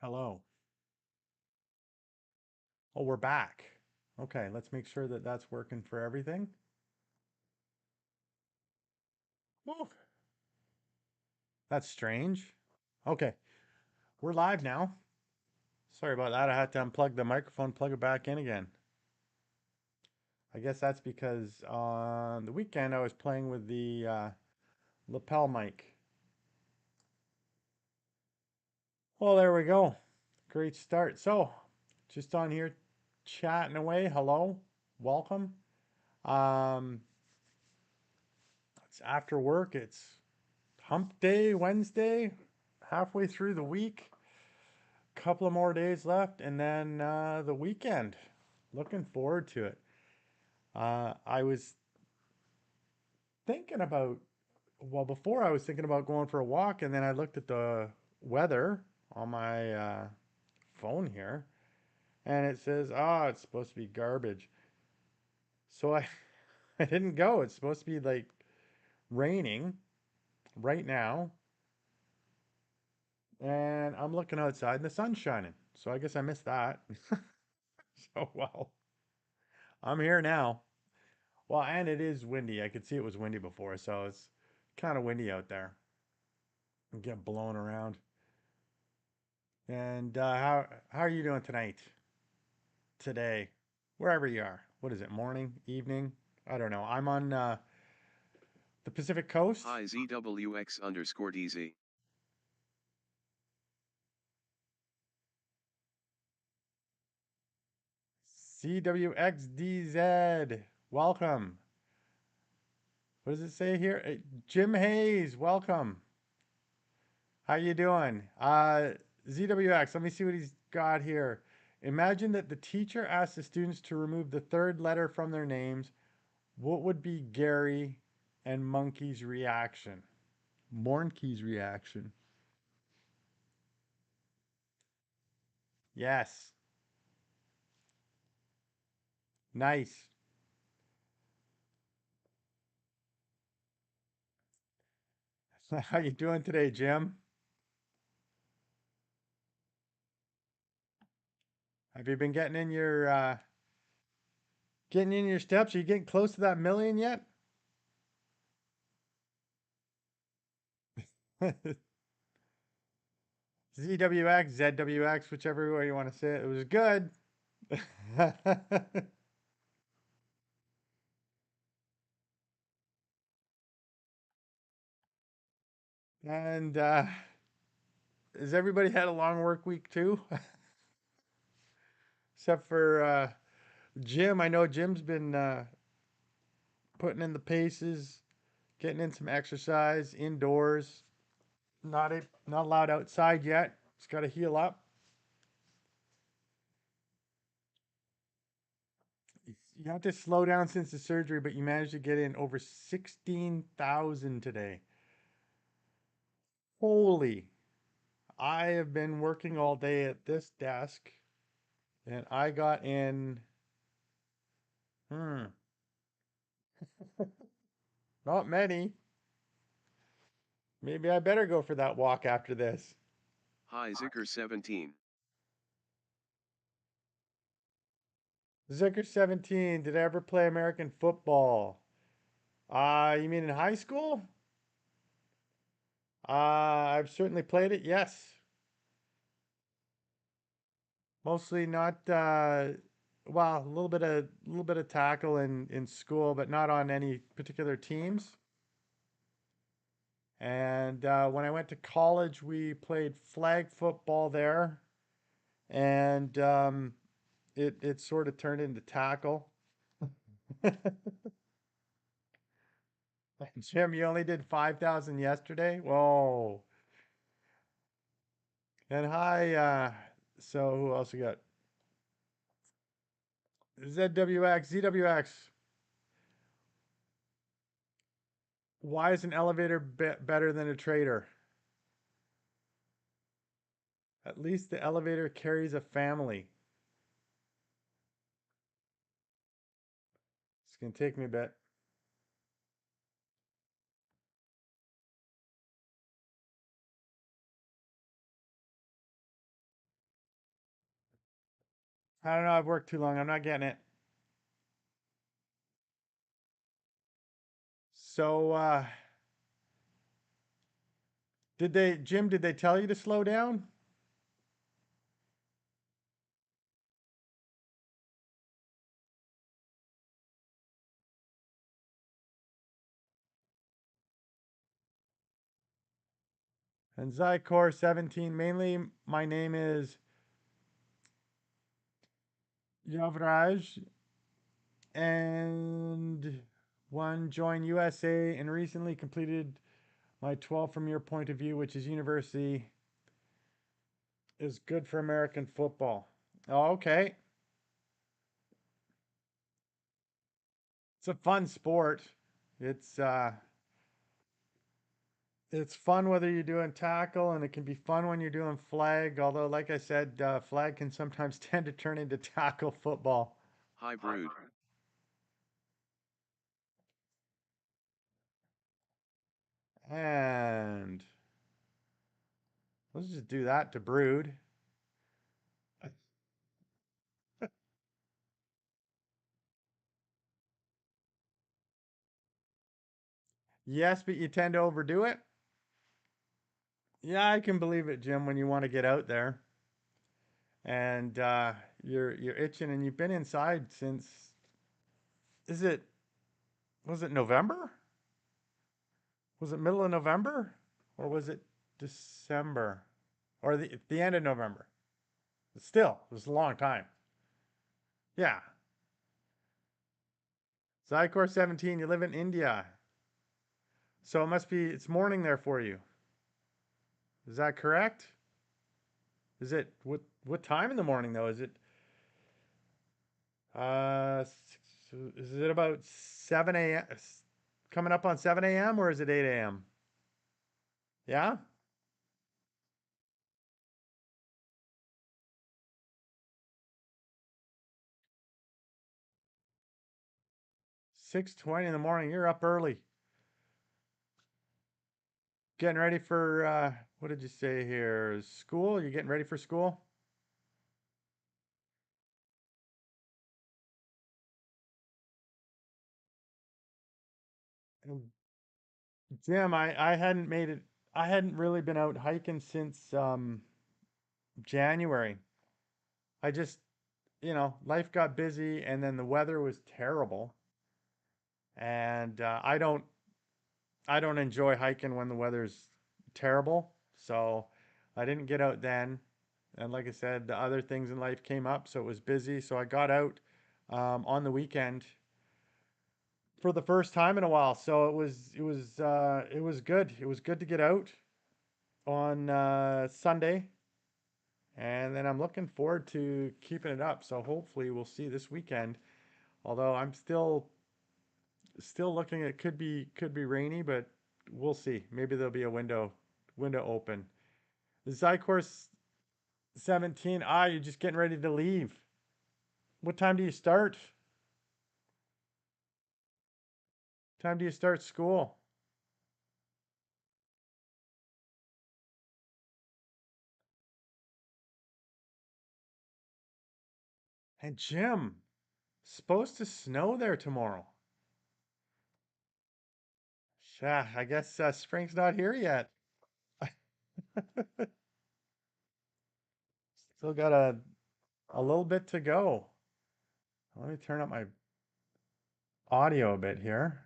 Hello. Oh, we're back. Okay, let's make sure that that's working for everything. Woo. That's strange. Okay, we're live now. Sorry about that. I had to unplug the microphone, plug it back in again. I guess that's because on the weekend I was playing with the lapel mic. Well, there we go. Great start. So, just on here chatting away. Hello, welcome. Um, it's after work. It's hump day, Wednesday, halfway through the week. Couple of more days left, and then the weekend. Looking forward to it. I was thinking about, well, before I was thinking about going for a walk, and then I looked at the weather on my phone here, and it says, oh, it's supposed to be garbage. So I didn't go. It's supposed to be like raining right now, and I'm looking outside and the sun's shining. So I guess I missed that. So, well, I'm here now. Well, and it is windy. I could see it was windy before, so it's kind of windy out there. And get blown around. And how are you doing tonight? Today? Wherever you are. What is it? Morning? Evening? I don't know. I'm on the Pacific Coast. Hi ZWX_DZ. CWXDZ. Welcome. What does it say here? Jim Hayes, welcome. How you doing? ZWX, let me see what he's got here. Imagine that the teacher asked the students to remove the third letter from their names. What would be Gary and Monkey's reaction? Monkey's reaction. Yes. Nice. How you doing today, Jim? Have you been getting in your steps? Are you getting close to that million yet? ZWX, ZWX, whichever way you want to say it. It was good. And has everybody had a long work week too? Except for Jim. I know Jim's been putting in the paces, getting in some exercise indoors. Not allowed outside yet. He's got to heal up. You have to slow down since the surgery, but you managed to get in over 16,000 today. Holy. I have been working all day at this desk and I got in, hmm, not many. Maybe I better go for that walk after this. Hi Zicker17. Zucker 17, did I ever play American football? You mean in high school? I've certainly played it, yes. Mostly not well, a little bit of tackle in school, but not on any particular teams. And when I went to college, we played flag football there, and it sort of turned into tackle. Jim, you only did 5,000 yesterday? Whoa. And hi, so who else we got? ZWX. Why is an elevator better than a trader? At least the elevator carries a family. It's gonna take me a bit. I don't know. I've worked too long. I'm not getting it. So, Jim, did they tell you to slow down? And Zycor 17, mainly my name is Yavraj and one joined USA and recently completed my 12 from your point of view, which is university is good for American football. Oh, okay. It's a fun sport. It's uh it's fun whether you're doing tackle and it can be fun when you're doing flag, although like I said, flag can sometimes tend to turn into tackle football. Hi Brood. And let's just do that to Brood. Yes, but you tend to overdo it. Yeah, I can believe it, Jim, when you want to get out there and you're itching and you've been inside since is it was it November? Was it middle of November or was it December or the end of November? Still, it was a long time. Yeah. Zycor 17, you live in India. So it must be it's morning there for you. Is that correct? Is it what time in the morning though? Is it uh is it about 7 a.m. coming up on 7 a.m. or is it 8 a.m.? Yeah? 6:20 in the morning. You're up early. Getting ready for what did you say here? School? You getting ready for school? And Jim, I hadn't made it I hadn't really been out hiking since January. I just, life got busy and then the weather was terrible. And I don't enjoy hiking when the weather's terrible. So I didn't get out then. And like I said, the other things in life came up, so it was busy. So I got out on the weekend for the first time in a while. So it was good. It was good to get out on Sunday, and then I'm looking forward to keeping it up. So hopefully we'll see this weekend. Although I'm still looking at could be rainy, but we'll see. Maybe there'll be a window open. The Zycourse 17. You're just getting ready to leave. What time do you start? Time do you start school? And Jim, supposed to snow there tomorrow. I guess spring's not here yet. Still got a little bit to go. Let me turn up my audio a bit here.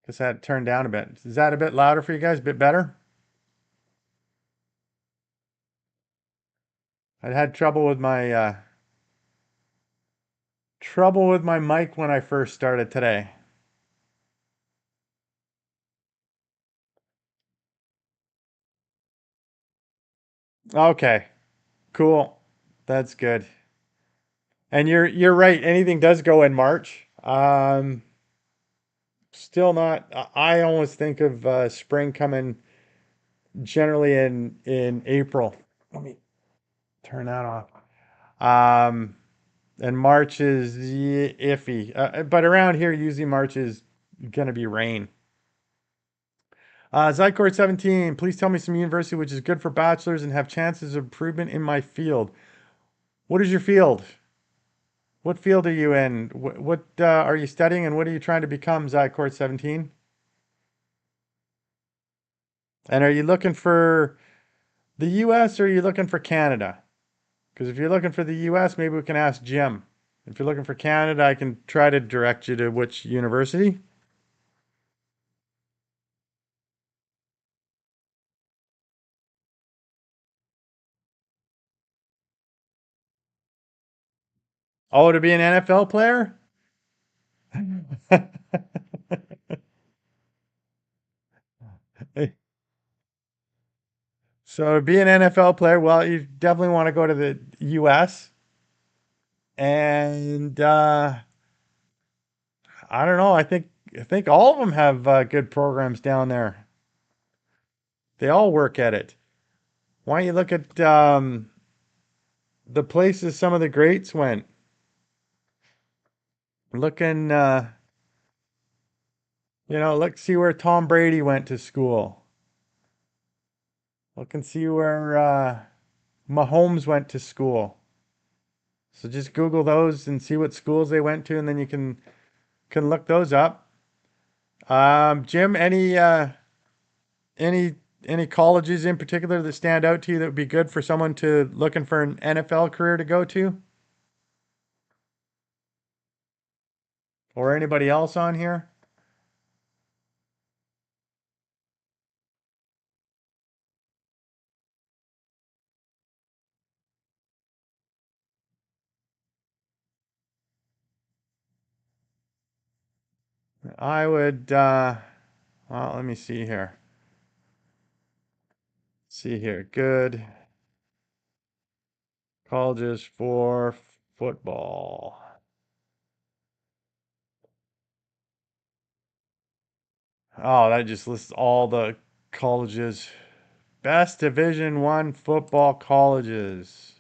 Guess that turned down a bit. Is that a bit louder for you guys? A bit better? I had trouble with my mic when I first started today. Okay, cool. That's good. And you're right. Anything does go in March. Still not. I almost think of spring coming generally in April. Let me turn that off. Um, and March is iffy. But around here, usually March is gonna be rain. Zycord 17, please tell me some university which is good for bachelors and have chances of improvement in my field. What is your field? What field are you in? What are you studying and what are you trying to become, Zycord 17? And are you looking for the US or are you looking for Canada? Because if you're looking for the US, maybe we can ask Jim. If you're looking for Canada, I can try to direct you to which university. Oh, to be an NFL player? So to be an NFL player, well, you definitely want to go to the US. And I don't know. I think all of them have good programs down there. They all work at it. Why don't you look at the places some of the greats went? Looking, look, see where Tom Brady went to school. Look and see where Mahomes went to school. So just Google those and see what schools they went to, and then you can look those up. Jim, any any colleges in particular that stand out to you that would be good for someone to looking for an NFL career to go to, or anybody else on here? I would. Well, let me see here. See here. Good colleges for football. Oh, that just lists all the colleges. Best Division One football colleges.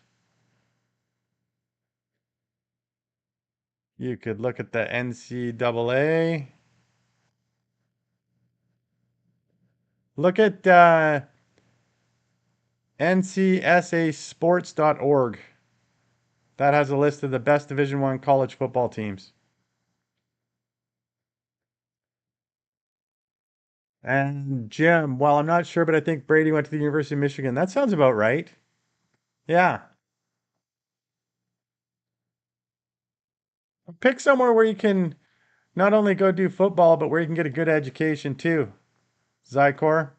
You could look at the NCAA. Look at ncsasports.org. That has a list of the best Division One college football teams. And Jim, well, I'm not sure, but I think Brady went to the University of Michigan. That sounds about right. Yeah. Pick somewhere where you can not only go do football, but where you can get a good education too. Zykor.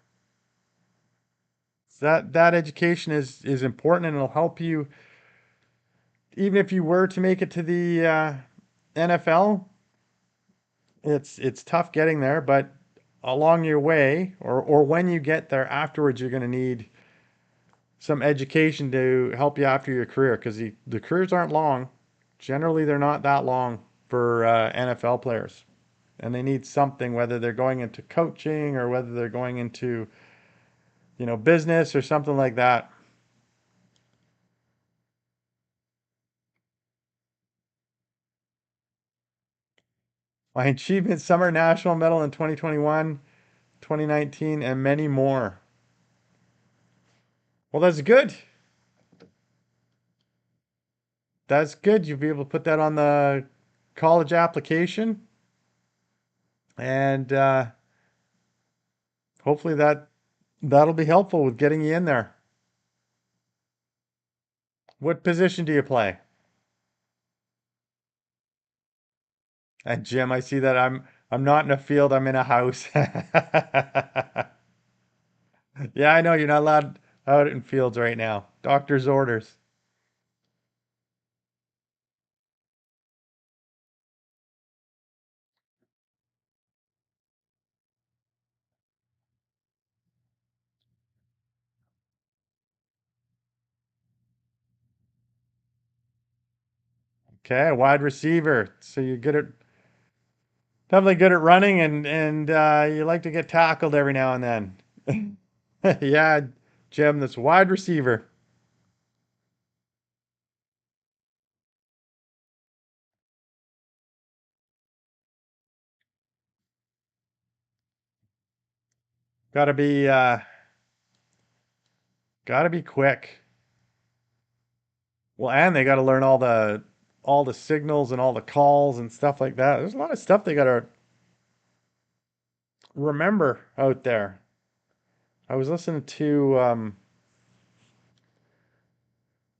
That education is important and it'll help you even if you were to make it to the NFL. It's tough getting there, but along your way or when you get there afterwards, you're going to need some education to help you after your career because the careers aren't long. Generally, they're not that long for NFL players, and they need something whether they're going into coaching or whether they're going into business or something like that. My achievement summer national medal in 2021, 2019, and many more. Well, that's good. That's good. You'll be able to put that on the college application, and hopefully that'll be helpful with getting you in there. What position do you play? And Jim, I see that I'm not in a field, I'm in a house. Yeah, I know you're not allowed out in fields right now. Doctor's orders. Okay, wide receiver. So you're good at definitely good at running and you like to get tackled every now and then. Yeah, Jim, that's wide receiver. Gotta be uh gotta be quick. Well, and they gotta learn all the signals and all the calls and stuff like that. There's a lot of stuff they gotta remember out there. I was listening to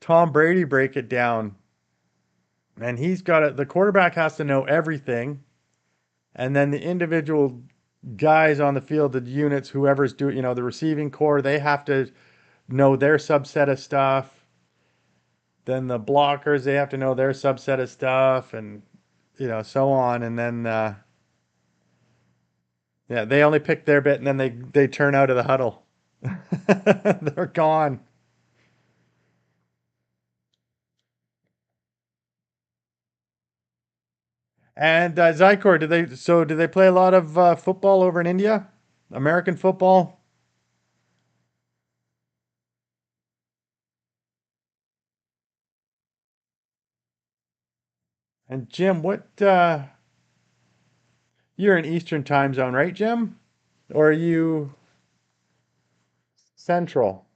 Tom Brady break it down, and he's got it. The quarterback has to know everything, and then the individual guys on the field, the units, whoever's doing, the receiving core, they have to know their subset of stuff. Then the blockers, they have to know their subset of stuff, and so on. And then yeah, they only pick their bit, and then they turn out of the huddle. They're gone. And Zykor, do they play a lot of football over in India? American football? And Jim, you're in Eastern time zone, right, Jim? Or are you Central?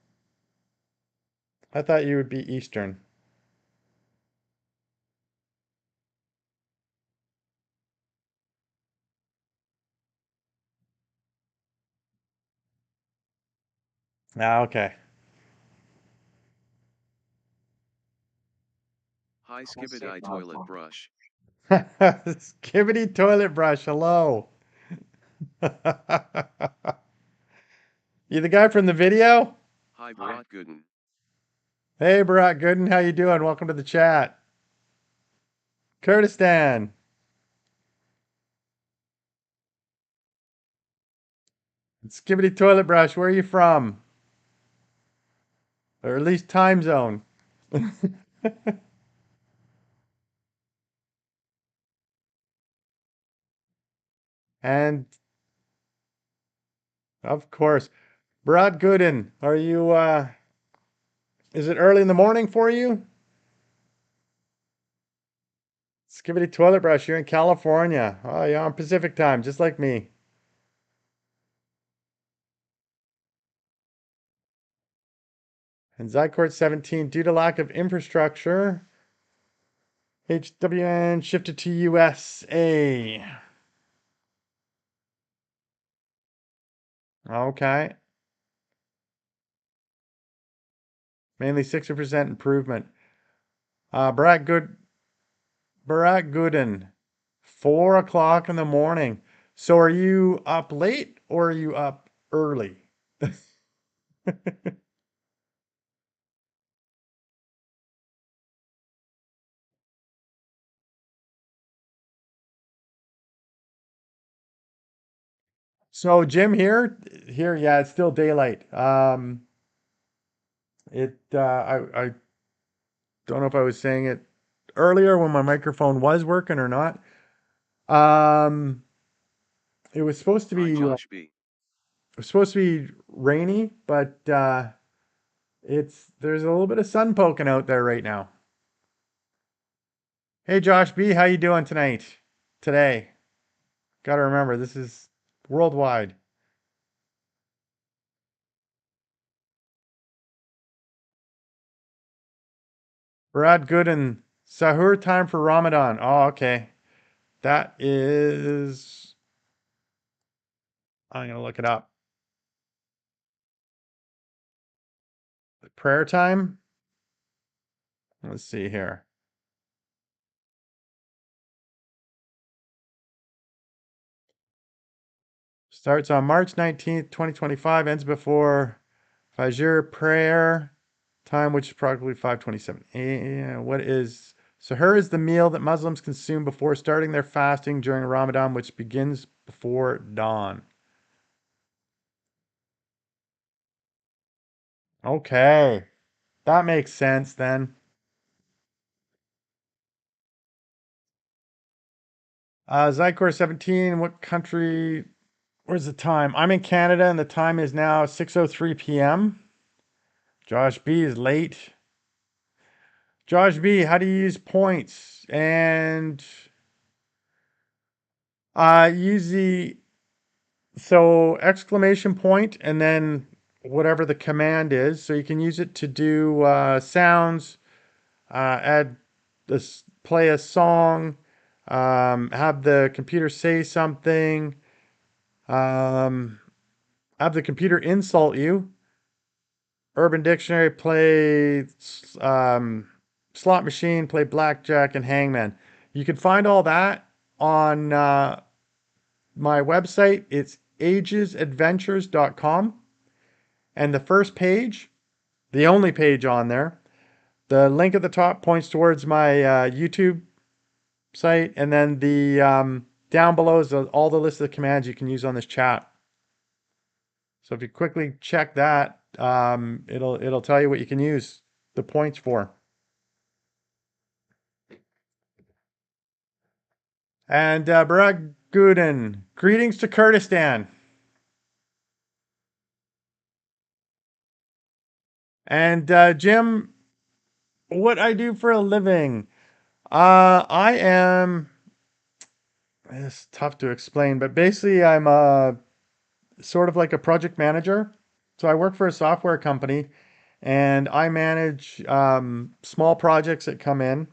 I thought you would be Eastern. Ah, okay. Hi Skibidi toilet brush. Skibbity toilet brush, hello. You the guy from the video? Hi Bharat Gooden. Hey, Barack Gooden, how you doing? Welcome to the chat. Kurdistan. Skibbity toilet brush, where are you from? Or at least time zone. And of course, Brad Gooden, is it early in the morning for you? Skibbity toilet brush, you're in California. Oh, you're on Pacific time, just like me. And Zycord 17, due to lack of infrastructure, HWN shifted to USA. Okay. Mainly 60% improvement. Barack Gooden, 4 o'clock in the morning. So are you up late or are you up early? So Jim here, yeah, it's still daylight. I don't know if I was saying it earlier when my microphone was working or not. Um, it was supposed to Hi be Josh B. rainy, but there's a little bit of sun poking out there right now. Hey Josh B, how you doing tonight? Today? Got to remember this is worldwide. Brad Gooden, Sahur time for Ramadan. Oh, okay. That is. I'm gonna look it up. Prayer time. Let's see here. Starts on March 19th, 2025. Ends before Fajr prayer time, which is probably 5:27. What is Sahur is the meal that Muslims consume before starting their fasting during Ramadan, which begins before dawn. Okay, that makes sense then. Zycor 17, what country? Where's the time? I'm in Canada and the time is now 6:03 p.m. Josh B is late. Josh B, how do you use points? And use So exclamation point and then whatever the command is. So you can use it to do sounds, add this, play a song, have the computer say something, um, have the computer insult you. Urban Dictionary, play slot machine, play blackjack and hangman. You can find all that on my website. It's agesadventures.com. And the first page, the only page on there, the link at the top points towards my YouTube site. And then the down below is all the list of the commands you can use on this chat. So if you quickly check that, it'll tell you what you can use the points for. And Barak Guden, greetings to Kurdistan. And Jim, what I do for a living? I am. It's tough to explain, but basically, I'm a sort of like a project manager. So I work for a software company, and I manage small projects that come in.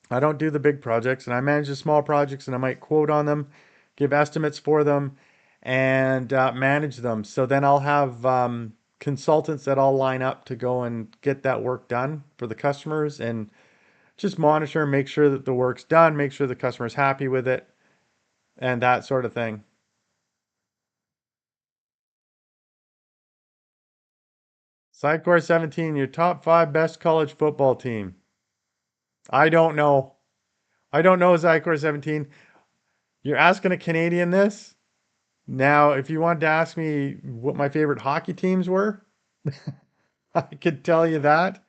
I don't do the big projects, and I manage the small projects, and I might quote on them, give estimates for them, and manage them. So then I'll have consultants that all line up to go and get that work done for the customers and just monitor and make sure that the work's done, make sure the customer's happy with it, and that sort of thing. Sidecore 17, your top five best college football team. I don't know. I don't know Sidecore 17. You're asking a Canadian this? Now, if you wanted to ask me what my favorite hockey teams were, I could tell you that.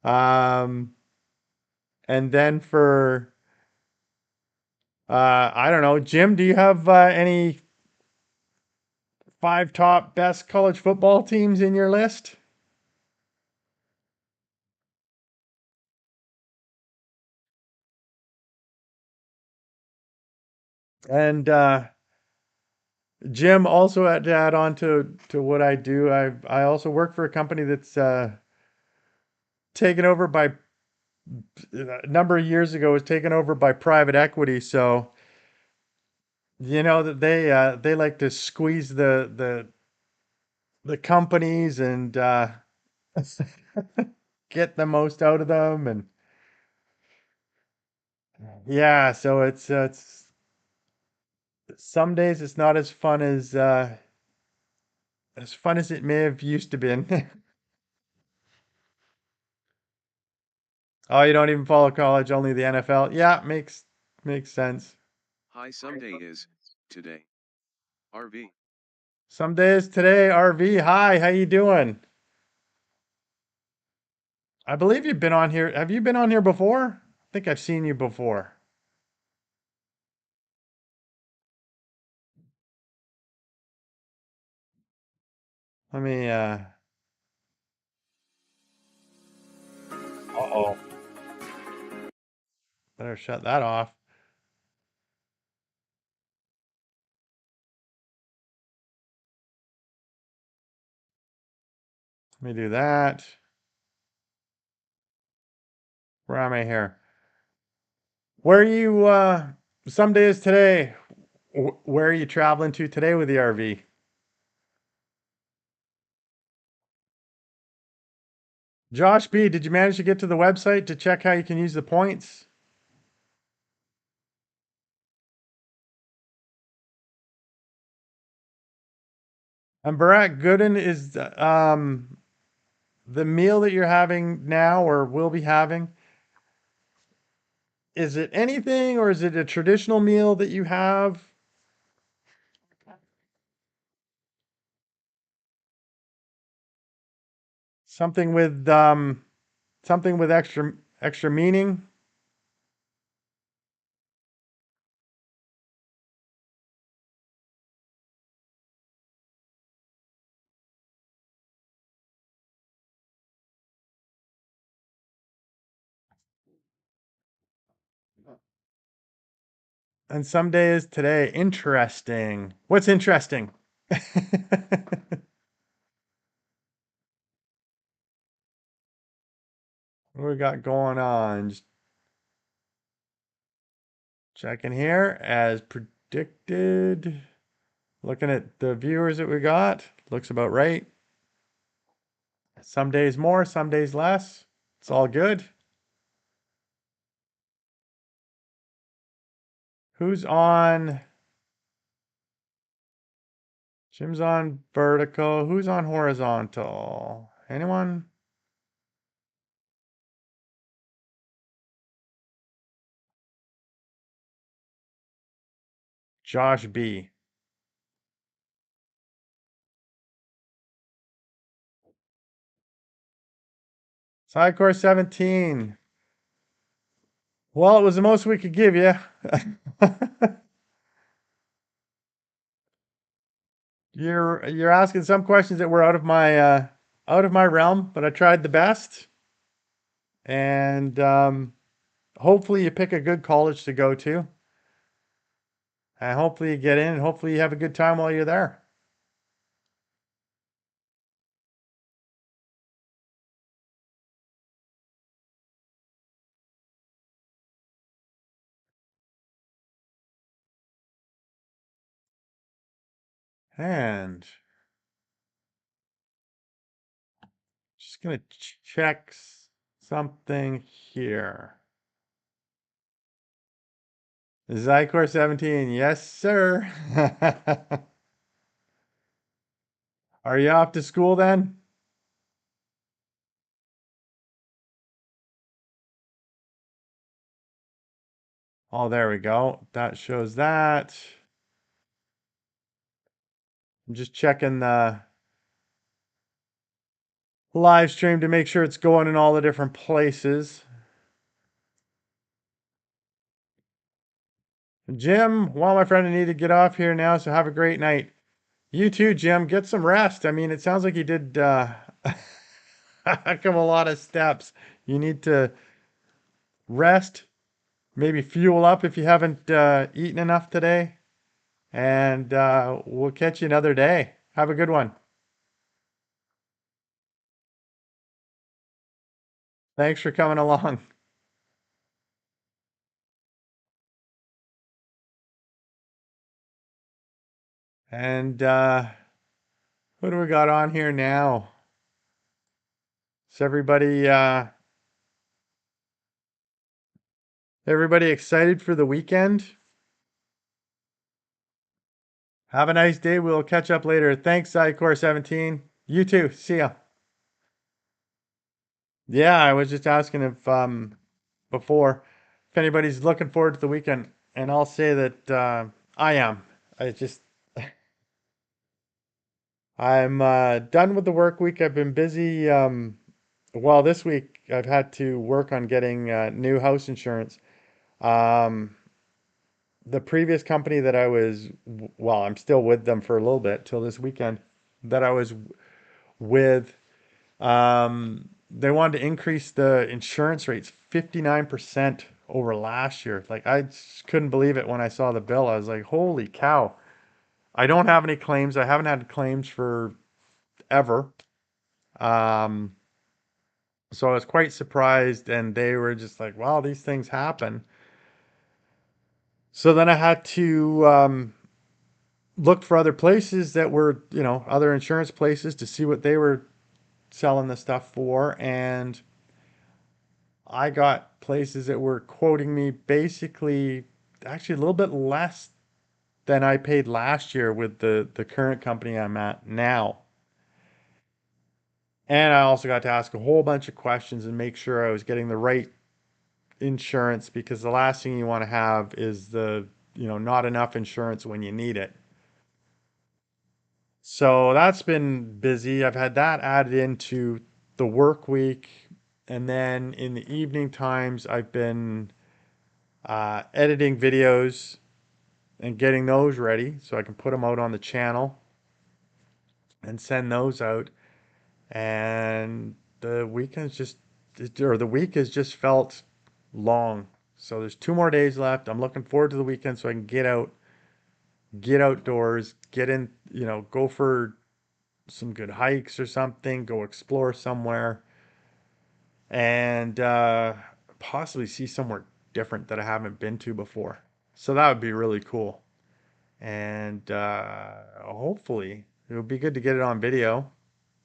Um, and then for I don't know, Jim, do you have any five top best college football teams in your list? And Jim, also to add on to what I do, I also work for a company that's taken over by a number of years ago was taken over by private equity. So you know that they like to squeeze the companies and get the most out of them. And yeah, so it's some days it's not as fun as it may have used to been. Oh, you don't even follow college, only the NFL. Yeah, makes sense. Hi, someday is today. RV. Some days today, RV. Hi, how you doing? I believe you've been on here. Have you been on here before? I think I've seen you before. Let me uh-oh. Better shut that off. Let me do that. Where am I here? Where are you some days today? Where are you traveling to today with the RV? Josh B, did you manage to get to the website to check how you can use the points? And Barak Gooden is the meal that you're having now or will be having. Is it anything or is it a traditional meal that you have? Something with extra meaning? And some day is today. Interesting. What's interesting? What we got going on? Just checking here as predicted. Looking at the viewers that we got. Looks about right. Some days more, some days less. It's all good. Who's on? Jim's on vertical. Who's on horizontal? Anyone? Josh B. Side course 17. Well, it was the most we could give you. You're asking some questions that were out of my realm, but I tried the best. And hopefully you pick a good college to go to. And hopefully you get in and hopefully you have a good time while you're there. And just gonna check something here. Zycor 17, yes, sir. Are you off to school then? Oh, there we go. That shows that. I'm just checking the live stream to make sure it's going in all the different places. Jim, well, my friend, I need to get off here now, so have a great night. You too, Jim. Get some rest. I mean, it sounds like you did a heck of a lot of steps. You need to rest, maybe fuel up if you haven't eaten enough today, and we'll catch you another day. Have a good one. Thanks for coming along. And what do we got on here now? Is everybody excited for the weekend? Have a nice day. We'll catch up later. Thanks, Sidecore 17. You too. See ya. Yeah, I was just asking if before if anybody's looking forward to the weekend, and I'll say that I am. I just I'm done with the work week. I've been busy. Well, this week I've had to work on getting new house insurance. Um, the previous company that I was, well, I'm still with them for a little bit till this weekend, that I was with, they wanted to increase the insurance rates 59% over last year. Like I just couldn't believe it when I saw the bill. I was like, holy cow. I don't have any claims. I haven't had claims for ever. Um, so I was quite surprised and they were just like, wow, these things happen. So then I had to look for other places that were, other insurance places to see what they were selling the stuff for. And I got places that were quoting me basically actually a little bit less than I paid last year with the current company I'm at now. And I also got to ask a whole bunch of questions and make sure I was getting the right insurance because the last thing you want to have is not enough insurance when you need it. So that's been busy. I've had that added into the work week. And then in the evening times, I've been editing videos and getting those ready so I can put them out on the channel and send those out. And the weekend's just, or the week has just felt long. So there's 2 more days left. I'm looking forward to the weekend so I can get out, get outdoors, get in, go for some good hikes or something, go explore somewhere, and possibly see somewhere different that I haven't been to before. So that would be really cool. And hopefully it would be good to get it on video.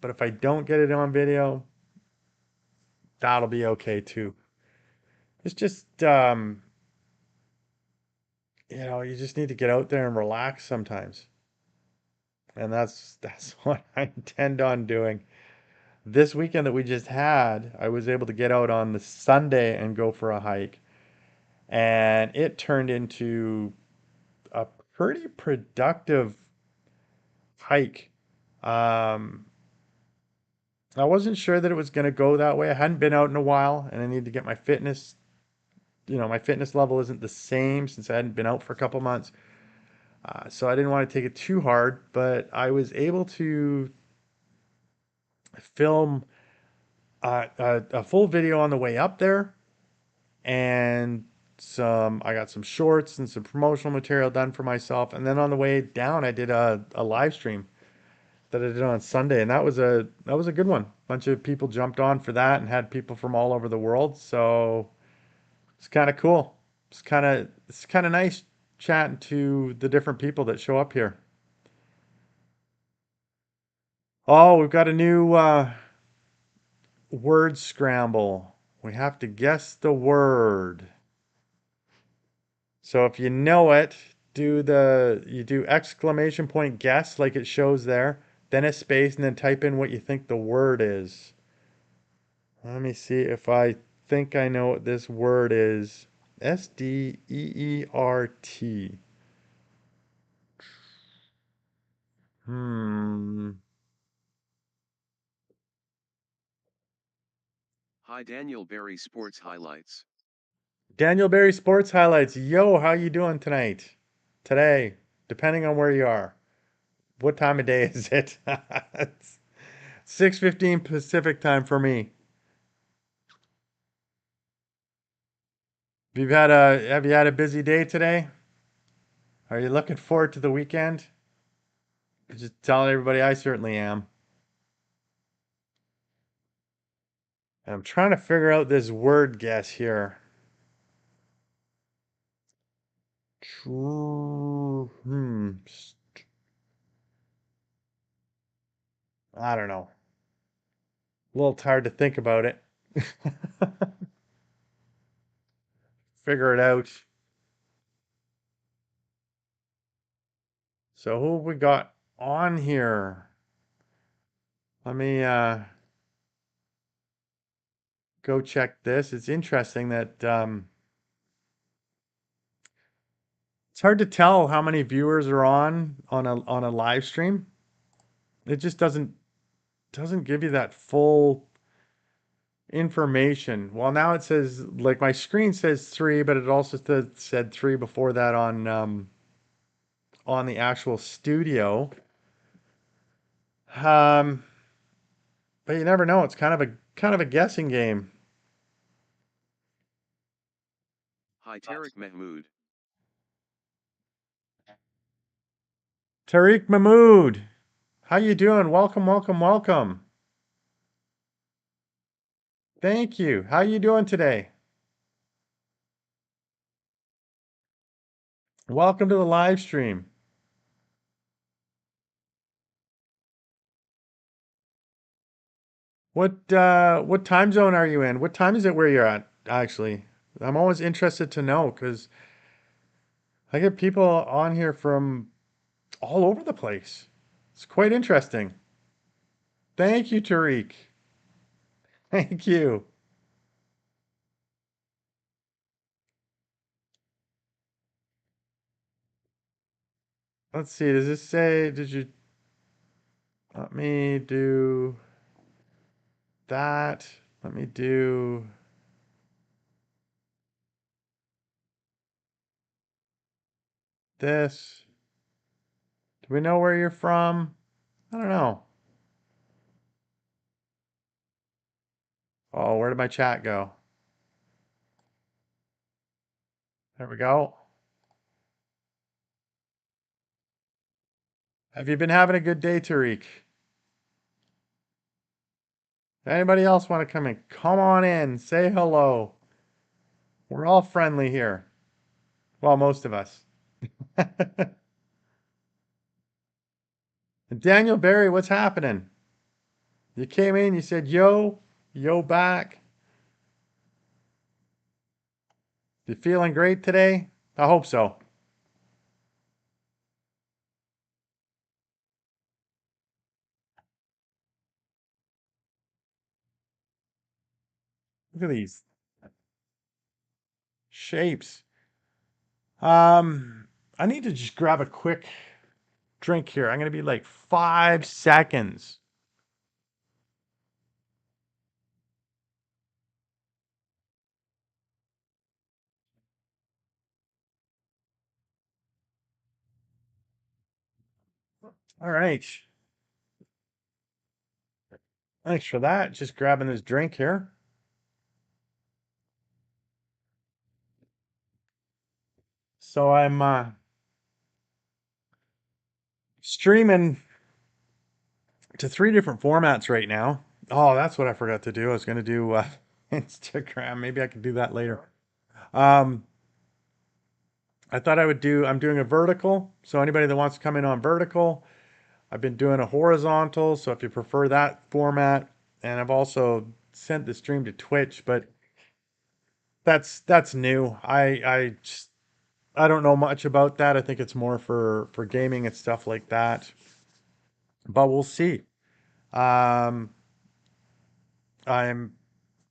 But if I don't get it on video, that'll be okay too. It's just, you just need to get out there and relax sometimes. And that's what I intend on doing. This weekend that we just had, I was able to get out on the Sunday and go for a hike. And it turned into a pretty productive hike. Um, I wasn't sure that it was going to go that way. I hadn't been out in a while, and I need to get my fitness. My fitness level isn't the same since I hadn't been out for a couple months. So I didn't want to take it too hard, but I was able to film a full video on the way up there, and I got some shorts and some promotional material done for myself. And then on the way down, I did a live stream that I did on Sunday, and that was a good one. A bunch of people jumped on for that and had people from all over the world. So it's kind of cool. It's kind of nice chatting to the different people that show up here. Oh, we've got a new word scramble. We have to guess the word. So if you know it, you do exclamation point guess like it shows there, then a space, and then type in what you think the word is. Let me see if I think I know what this word is. Steert. Hmm. Hi Daniel Berry Sports Highlights. Daniel Berry Sports Highlights. Yo, how you doing tonight? Today, depending on where you are. What time of day is it? It's 6:15 Pacific time for me. Have you had a busy day today? Are you looking forward to the weekend? Just telling everybody I certainly am. And I'm trying to figure out this word guess here. True. I don't know. A little tired to think about it. Figure it out. So who have we got on here? Let me go check this. It's interesting that it's hard to tell how many viewers are on a live stream. It just doesn't give you that full information. Well, now it says like my screen says three, but it also said three before that on the actual studio. Um, but you never know. It's kind of a guessing game. Hi Tariq Mahmood. Tariq Mahmood, how you doing? Welcome, welcome, welcome. Thank you. How you doing today? Welcome to the live stream. What time zone are you in? What time is it where you're at, actually? I'm always interested to know because I get people on here from all over the place. It's quite interesting. Thank you, Tariq. Thank you. Let's see. Does this say, did you let me do that? Let me do this. Do we know where you're from? I don't know. Oh, where did my chat go? There we go. Have you been having a good day, Tariq? Anybody else want to come in? Come on in. Say hello. We're all friendly here. Well, most of us. Daniel Barry, what's happening? You came in, you said yo, yo back. You feeling great today? I hope so. Look at these shapes. Um, I need to just grab a quick drink here. I'm gonna be like 5 seconds. All right. Thanks for that. Just grabbing this drink here. So I'm streaming to 3 different formats right now. Oh, that's what I forgot to do. I was gonna do Instagram. Maybe I could do that later. Um, I thought I would do. I'm doing a vertical. So anybody that wants to come in on vertical, I've been doing a horizontal. So if you prefer that format, and I've also sent the stream to Twitch, but that's new. I don't know much about that. I think it's more for gaming and stuff like that. But we'll see. Um, I'm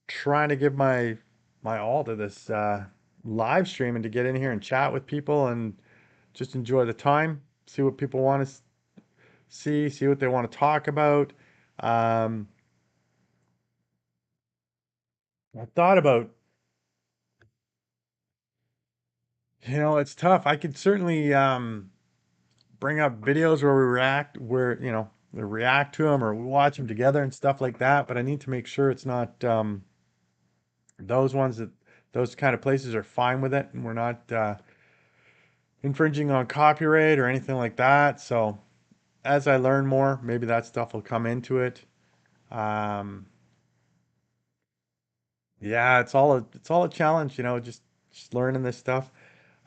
trying to give my all to this live stream and to get in here and chat with people and just enjoy the time, see what people want to see what they want to talk about. Um, I thought about, it's tough. I could certainly bring up videos where we react, where, we react to them or we watch them together and stuff like that. But I need to make sure it's not those ones that those kind of places are fine with it and we're not infringing on copyright or anything like that. So as I learn more, maybe that stuff will come into it. Um, yeah, it's all a challenge, just learning this stuff.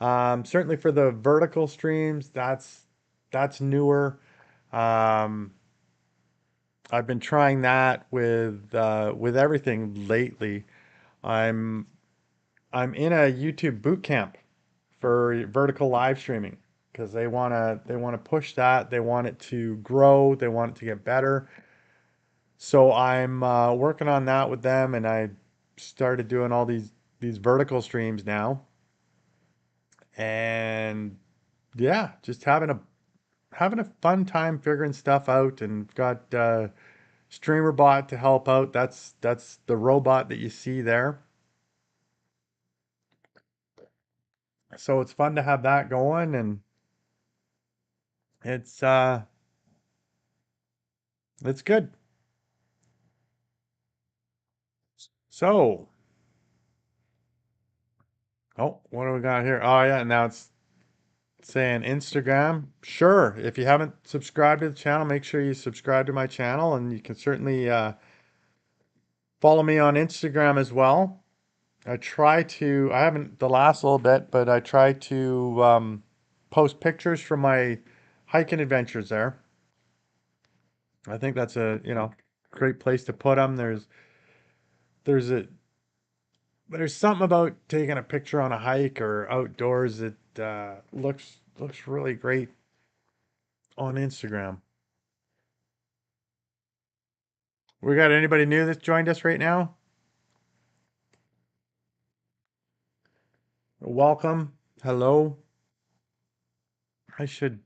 Certainly for the vertical streams, that's newer. Um, I've been trying that with everything lately. I'm I'm in a YouTube boot camp for vertical live streaming because they wanna push that. They want it to grow. They want it to get better. So I'm working on that with them, and I started doing all these vertical streams now, and yeah, just having a fun time figuring stuff out, and got streamer bot to help out. That's the robot that you see there. So it's fun to have that going, and it's uh it's good. So, oh, what do we got here? Oh yeah, now it's saying Instagram. Sure. If you haven't subscribed to the channel, make sure you subscribe to my channel, and you can certainly follow me on Instagram as well. I haven't the last little bit, but I try to post pictures from my hiking adventures there. I think that's a, great place to put them. There's a, there's something about taking a picture on a hike or outdoors that looks really great on Instagram. We got anybody new that's joined us right now? Welcome. Hello. I should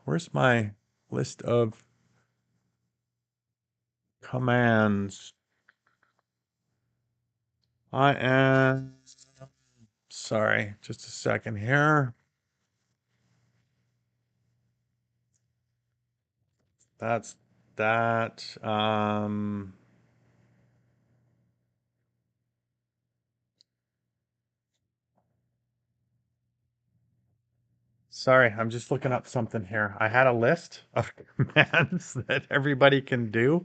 where's my list of commands? I am sorry, just a second here. That's that. Sorry, I'm just looking up something here. I had a list of commands that everybody can do,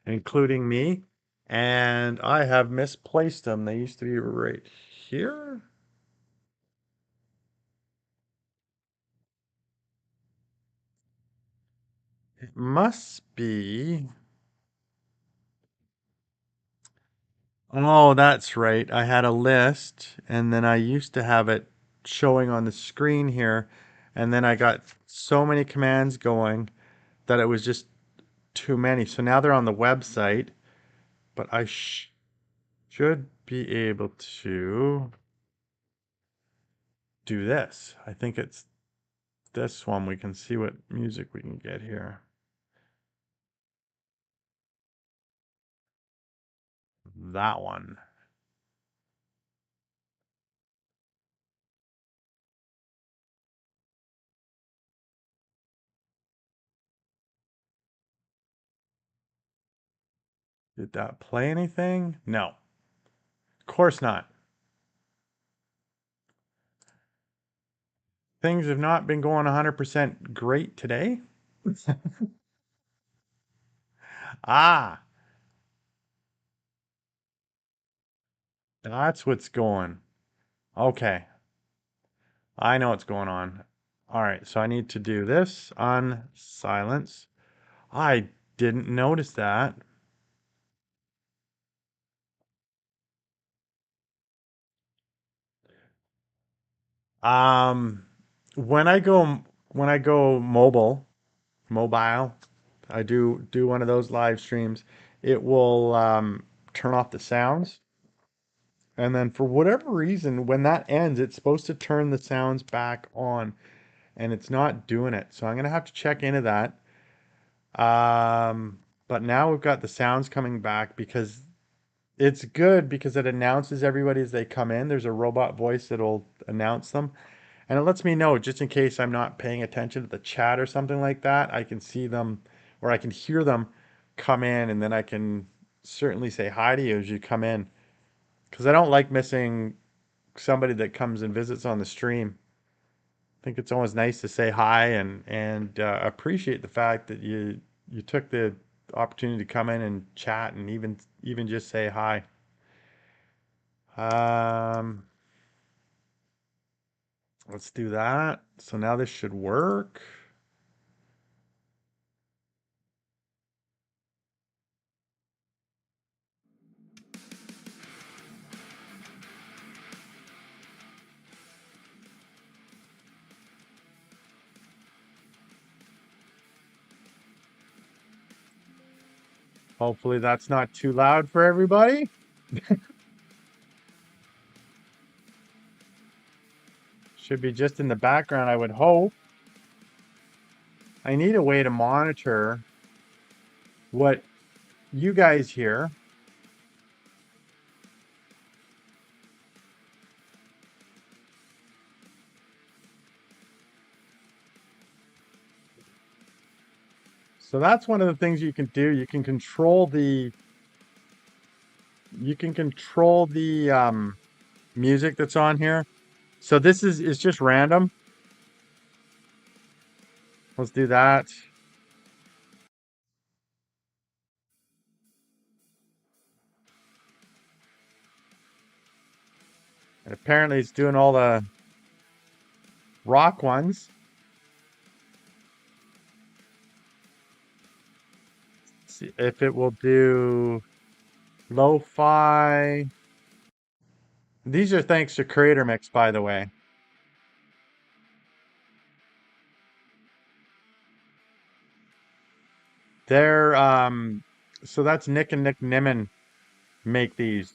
including me, and I have misplaced them. They used to be right here. It must be. Oh, that's right. I had a list, and then I used to have it showing on the screen here, and then I got so many commands going that it was just too many. So now they're on the website, but I should be able to do this. I think it's this one. We can see what music we can get here. That one. Did that play anything? No, of course not. Things have not been going 100% great today. Ah, that's what's going. Okay, I know what's going on. All right, so I need to do this on silence. I didn't notice that. Um, when I go mobile, I do one of those live streams. It will turn off the sounds, and then for whatever reason, when that ends, it's supposed to turn the sounds back on, and it's not doing it. So I'm gonna have to check into that. But now we've got the sounds coming back because it's good because it announces everybody as they come in. There's a robot voice that'll announce them. And it lets me know just in case I'm not paying attention to the chat or something like that. I can see them or I can hear them come in and then I can certainly say hi to you as you come in. Because I don't like missing somebody that comes and visits on the stream. I think it's always nice to say hi and appreciate the fact that you took the opportunity to come in and chat and even just say hi. Um, let's do that. So now this should work. Hopefully that's not too loud for everybody. Should be just in the background, I would hope. I need a way to monitor what you guys hear. So that's one of the things you can do. You can control the music that's on here. So this is just random. Let's do that. And apparently it's doing all the rock ones. See if it will do lo-fi. These are thanks to Creator Mix, by the way. They're so that's Nick and Nick Nimmin make these.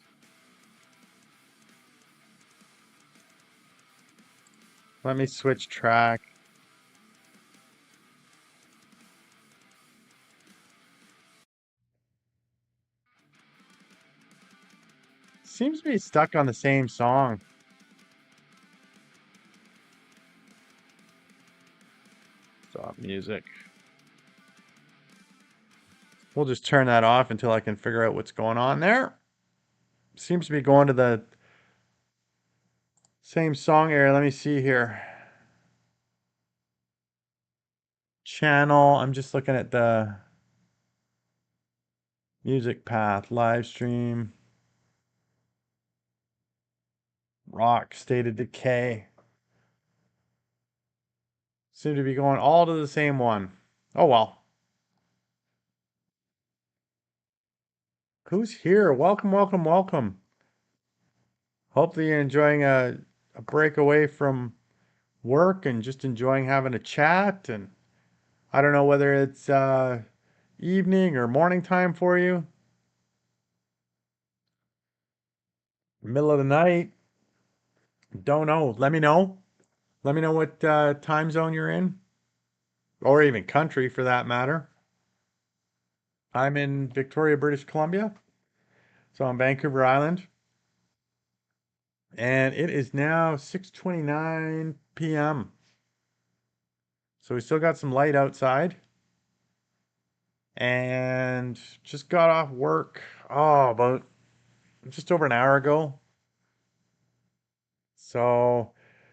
Let me switch track. Seems to be stuck on the same song. Stop music. We'll just turn that off until I can figure out what's going on there. Seems to be going to the same song area. Let me see here. channel. I'm just looking at the music path, live stream, rock, state of decay. Seem to be going all to the same one. Oh well. Who's here? Welcome, welcome, welcome. Hopefully you're enjoying a break away from work and just enjoying having a chat. And I don't know whether it's evening or morning time for you, middle of the night. Don't know. Let me know. Let me know what time zone you're in, or even country for that matter. I'm in Victoria, British Columbia, so I'm Vancouver Island, and it is now 6:29 p.m. So we still got some light outside, and just got off work. Oh, about just over an hour ago. So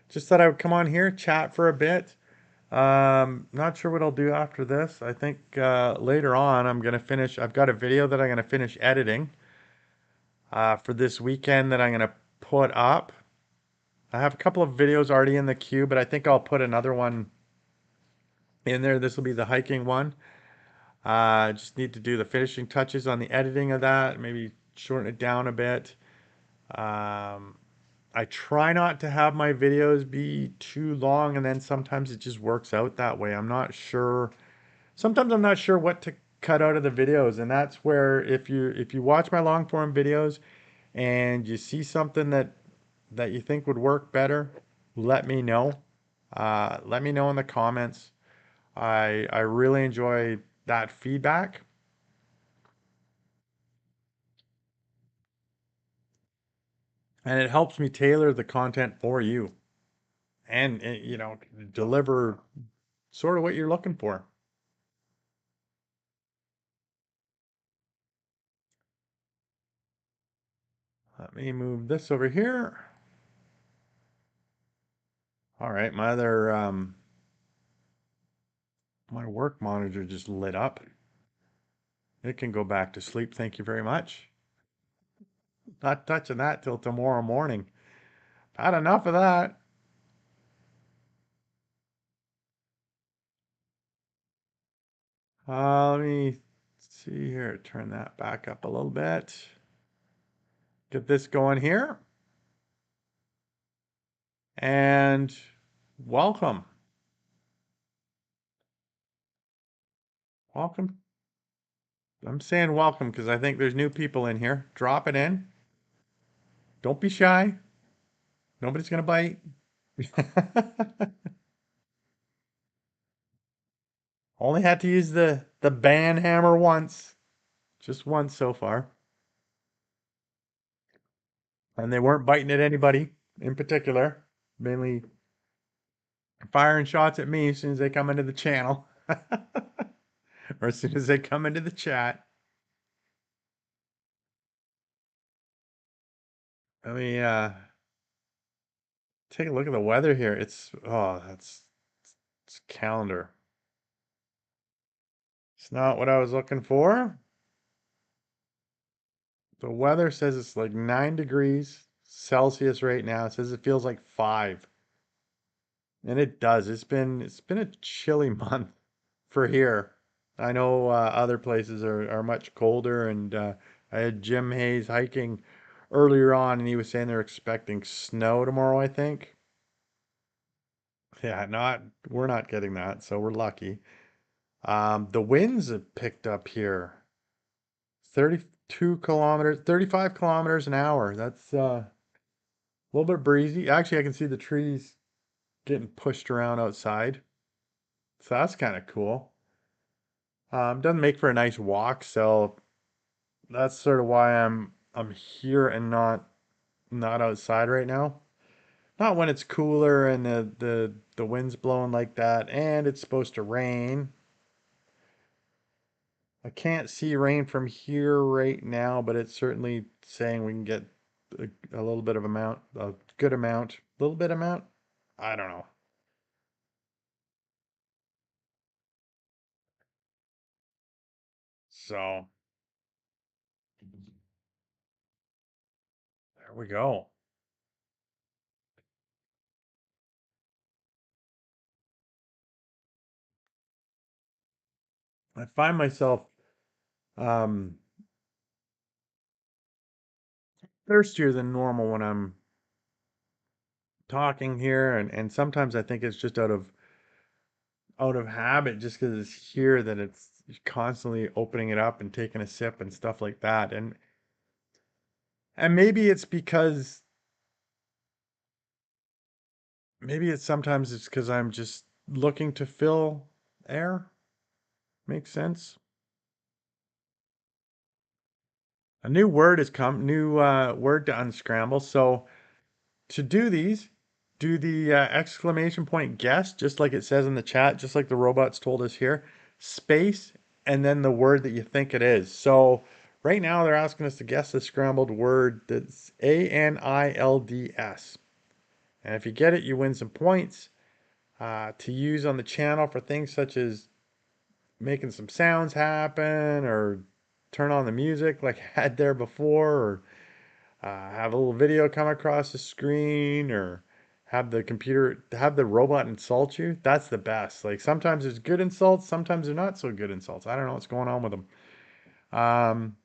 just thought I would come on here, chat for a bit. Not sure what I'll do after this. I think later on I'm gonna finish. I've got a video that I'm gonna finish editing for this weekend that I'm gonna put up. I have a couple of videos already in the queue, but I think I'll put another one in there. This will be the hiking one. Just need to do the finishing touches on the editing of that, maybe shorten it down a bit. Um, I try not to have my videos be too long, and then sometimes it just works out that way. I'm not sure. Sometimes I'm not sure what to cut out of the videos, and that's where if you watch my long form videos and you see something that you think would work better, let me know. Let me know in the comments. I really enjoy that feedback, and it helps me tailor the content for you and deliver sort of what you're looking for. Let me move this over here. All right, my work monitor just lit up. It can go back to sleep. Thank you very much. Not touching that till tomorrow morning. Had enough of that. Let me see here. Turn that back up a little bit. Get this going here. And welcome. Welcome. I'm saying welcome because I think there's new people in here. Drop it in. Don't be shy. Nobody's going to bite. Only had to use the ban hammer once. Just once so far. And they weren't biting at anybody in particular. Mainly firing shots at me as soon as they come into the channel. Or as soon as they come into the chat. Let me take a look at the weather here. It's calendar. It's not what I was looking for. The weather says it's like 9 degrees Celsius right now. It says it feels like 5. And it does. It's been a chilly month for here. I know other places are much colder, and I had Jim Hayes hiking earlier on, and he was saying they're expecting snow tomorrow, I think. Yeah, not we're not getting that, so we're lucky. The winds have picked up here. 32 kilometers, 35 kilometers an hour. That's a little bit breezy. Actually, I can see the trees getting pushed around outside. So that's kind of cool. Doesn't make for a nice walk, so that's sort of why I'm here and not outside right now. Not when it's cooler and the wind's blowing like that, and it's supposed to rain. I can't see rain from here right now, but it's certainly saying we can get a little bit of amount, a good amount, little bit amount. I don't know. So there we go. I find myself um, thirstier than normal when I'm talking here, and sometimes I think it's just out of habit, just because it's here that it's constantly opening it up and taking a sip and stuff like that, and maybe it's sometimes it's because I'm just looking to fill air. Makes sense. A new word has come, new word to unscramble. So to do these, do the exclamation point guess, just like it says in the chat, just like the robots told us here, space, and then the word that you think it is. So right now they're asking us to guess the scrambled word that's ANILDS. And if you get it, you win some points to use on the channel for things such as making some sounds happen or turn on the music like I had there before, or have a little video come across the screen, or have the robot insult you. That's the best. Like sometimes there's good insults, sometimes they're not so good insults. I don't know what's going on with them. Um,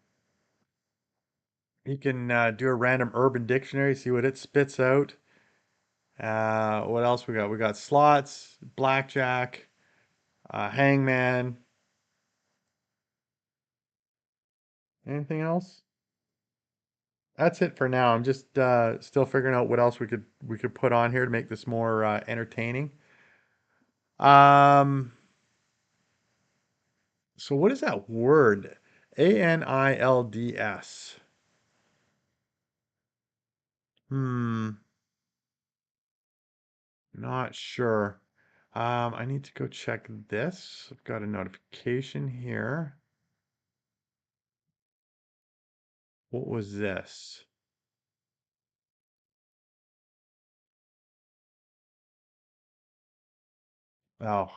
you can do a random urban dictionary, see what it spits out. What else we got? We got slots, blackjack, hangman. Anything else? That's it for now. I'm just still figuring out what else we could put on here to make this more entertaining. Um, so what is that word? ANILDS. Hmm, not sure. I need to go check this. I've got a notification here. What was this? Oh,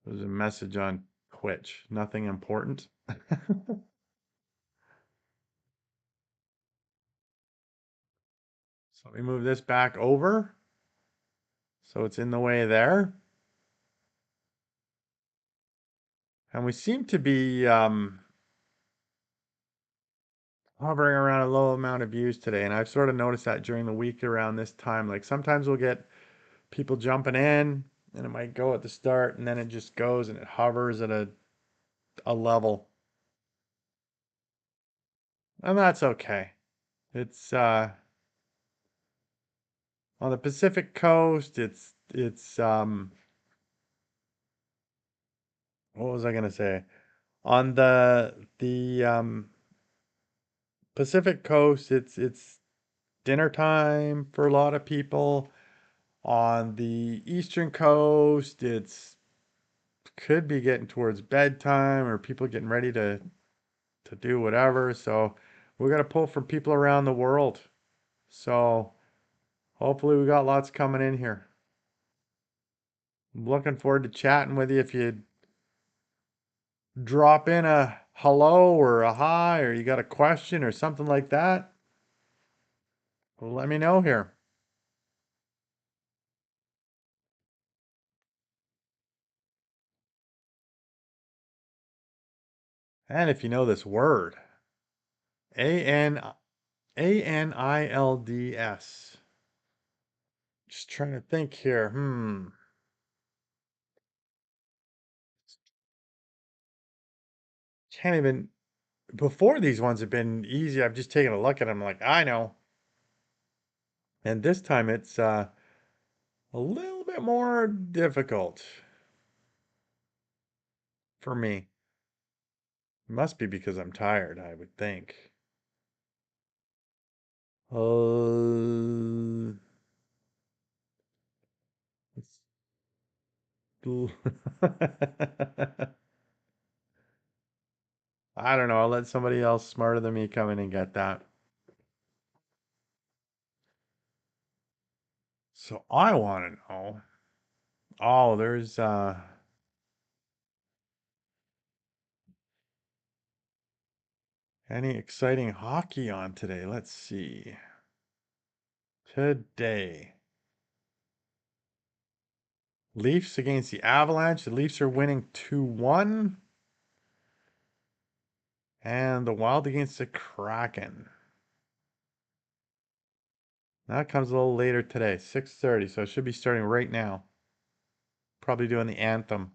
it was a message on Twitch. Nothing important. So let me move this back over so it's in the way there. And we seem to be hovering around a low amount of views today. And I've sort of noticed that during the week around this time. Like sometimes we'll get people jumping in and it might go at the start and then it just goes and it hovers at a level. And that's okay. It's on the Pacific coast, it's what was I gonna say? On the Pacific coast, it's dinner time for a lot of people. On the eastern coast, it's could be getting towards bedtime or people getting ready to do whatever. So we're gonna pull from people around the world. So hopefully we got lots coming in here. I'm looking forward to chatting with you. If you drop in a hello or a hi or you got a question or something like that, let me know here. And if you know this word, A N ANILDS. Just trying to think here. Can't even. Before these ones have been easy. I've just taken a look at them like, I know. And this time it's a little bit more difficult for me. Must be because I'm tired, I would think. Uh, I don't know. I'll let somebody else smarter than me come in and get that. So I want to know. Oh, there's Any exciting hockey on today? Let's see. Today, Leafs against the Avalanche. The Leafs are winning 2-1. And the Wild against the Kraken. That comes a little later today, 6:30, so it should be starting right now. Probably doing the anthem.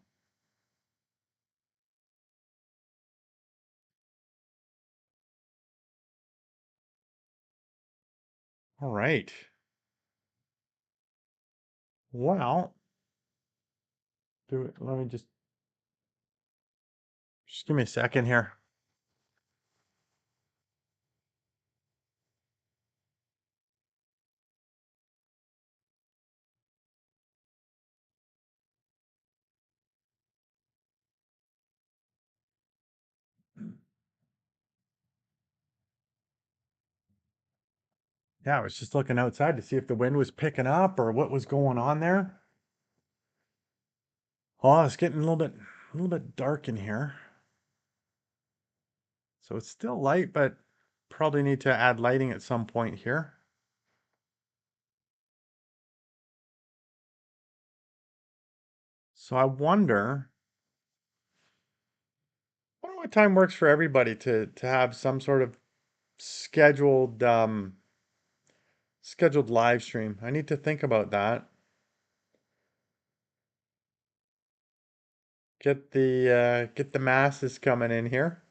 All right. Well, do it. Let me just give me a second here. Yeah, I was just looking outside to see if the wind was picking up or what was going on there. Oh, it's getting a little bit dark in here. So it's still light, but probably need to add lighting at some point here. So I wonder what time works for everybody to have some sort of scheduled live stream. I need to think about that. Get the masses coming in here.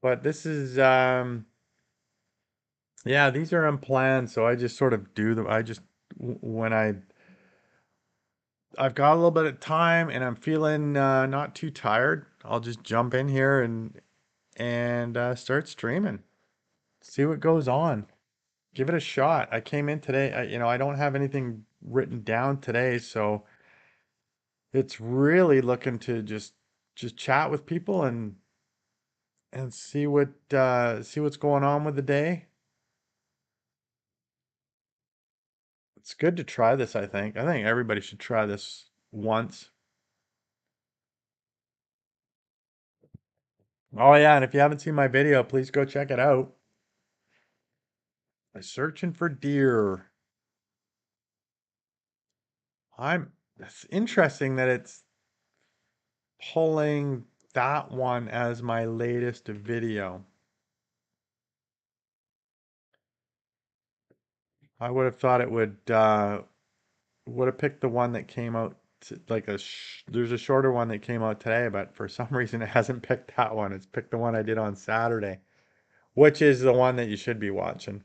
But this is yeah, these are unplanned, so I just sort of do them. I just when I've got a little bit of time and I'm feeling not too tired, I'll just jump in here and start streaming. See what goes on. Give it a shot. I came in today, I don't have anything written down today, so it's really looking to just chat with people and see what's going on with the day. It's good to try this, I think. I think everybody should try this once. Oh yeah, and if you haven't seen my video, please go check it out. Searching for deer. It's interesting that it's pulling that one as my latest video. I would have thought it would have picked the one that came out like there's a shorter one that came out today, but for some reason it hasn't picked that one. It's picked the one I did on Saturday, which is the one that you should be watching.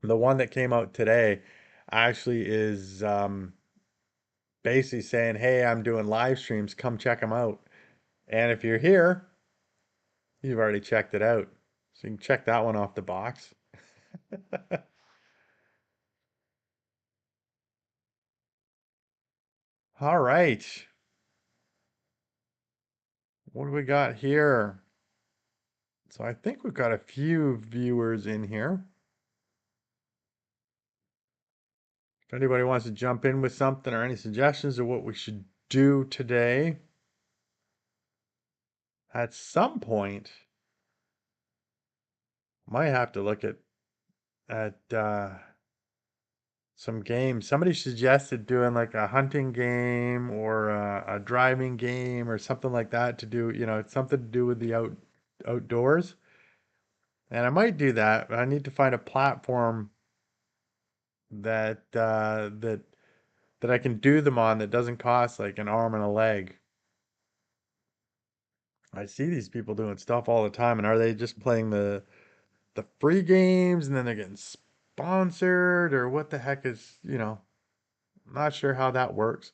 The one that came out today actually is basically saying, "Hey, I'm doing live streams. Come check them out." And if you're here, you've already checked it out, so you can check that one off the box. All right, what do we got here? So I think we've got a few viewers in here. If anybody wants to jump in with something or any suggestions of what we should do today, at some point, might have to look at some games. Somebody suggested doing like a hunting game or a driving game or something like that to do, something to do with the outdoors. And I might do that, but I need to find a platform that I can do them on that doesn't cost like an arm and a leg. I see these people doing stuff all the time, and are they just playing the free games and then they're getting sponsored or what the heck is, I'm not sure how that works.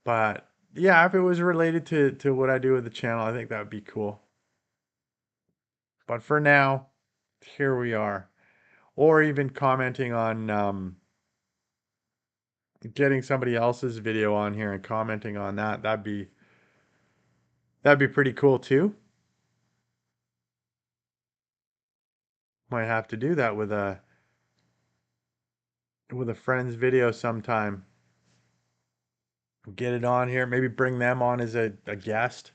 But yeah, if it was related to what I do with the channel, I think that would be cool. But for now, here we are. Or even commenting on getting somebody else's video on here and commenting on that. That'd be pretty cool too. Might have to do that with a friend's video sometime. Get it on here. Maybe bring them on as a guest.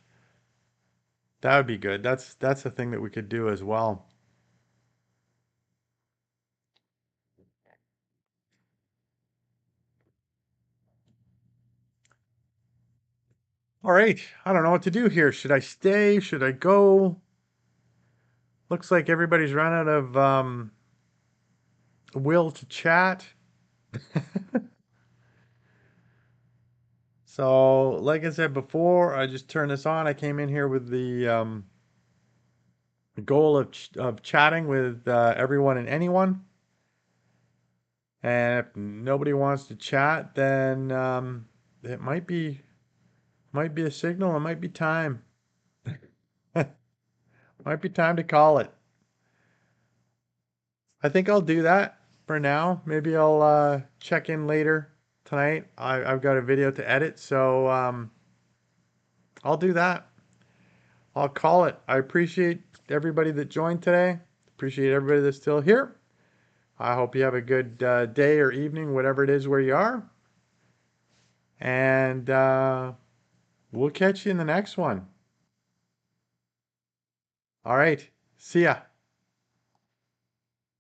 That would be good. That's a thing that we could do as well. All right. I don't know what to do here. Should I stay? Should I go? Looks like everybody's run out of will to chat. So, like I said before, I just turned this on. I came in here with the goal of chatting with everyone and anyone. And if nobody wants to chat, then it might be a signal. It might be time. Might be time to call it. I think I'll do that for now. Maybe I'll check in later tonight. I've got a video to edit, so I'll do that. I'll call it. I appreciate everybody that joined today. Appreciate everybody that's still here. I hope you have a good day or evening, whatever it is where you are. And we'll catch you in the next one. All right. See ya.